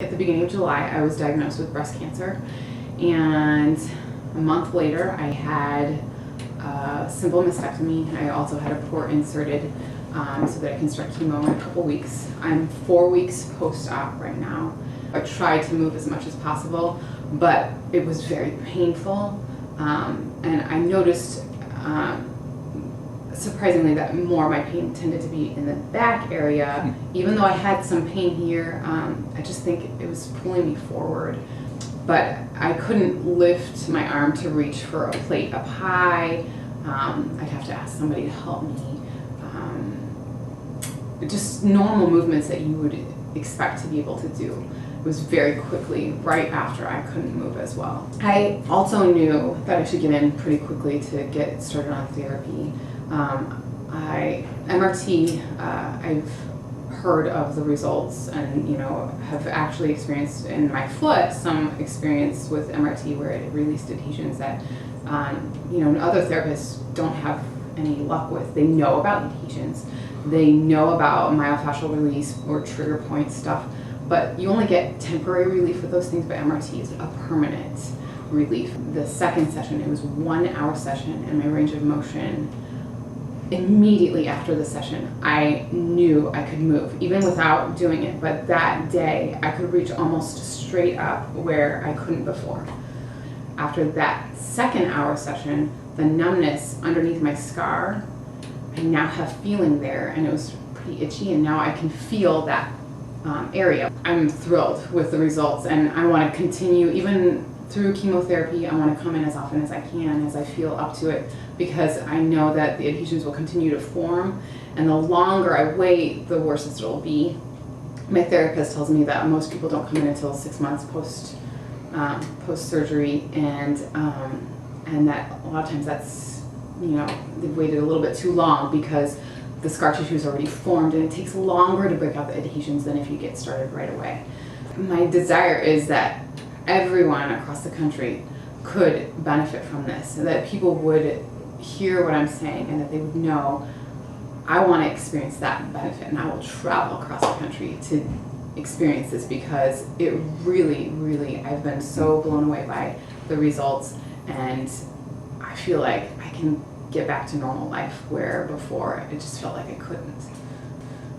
At the beginning of July, I was diagnosed with breast cancer, and a month later, I had a simple mastectomy. I also had a port inserted so that I can start chemo in a couple weeks. I'm 4 weeks post-op right now. I tried to move as much as possible, but it was very painful, and I noticed surprisingly that more of my pain tended to be in the back area. Even though I had some pain here, I just think it was pulling me forward. But I couldn't lift my arm to reach for a plate up high. I'd have to ask somebody to help me. Just normal movements that you would expect to be able to do. It was very quickly, right after I couldn't move as well. I also knew that I should get in pretty quickly to get started on therapy. MRT, I've heard of the results and have actually experienced in my foot some experience with MRT where it released adhesions that other therapists don't have any luck with. They know about adhesions, they know about myofascial release or trigger point stuff, but you only get temporary relief with those things, but MRT is a permanent relief. The second session, it was 1 hour session, and my range of motion, immediately after the session, I knew I could move, even without doing it. But that day, I could reach almost straight up where I couldn't before. After that second hour session, the numbness underneath my scar, I now have feeling there, and it was pretty itchy, and now I can feel that area. I'm thrilled with the results, and I want to continue even through chemotherapy. I want to come in as often as I can, as I feel up to it, because I know that the adhesions will continue to form, and the longer I wait, the worse it'll be. My therapist tells me that most people don't come in until 6 months post surgery, and that a lot of times that's they've waited a little bit too long because the scar tissue is already formed, and it takes longer to break out the adhesions than if you get started right away. My desire is that everyone across the country could benefit from this, and that people would hear what I'm saying and that they would know I want to experience that benefit, and I will travel across the country to experience this, because it really, I've been so blown away by the results, and I feel like I can get back to normal life where before it just felt like I couldn't.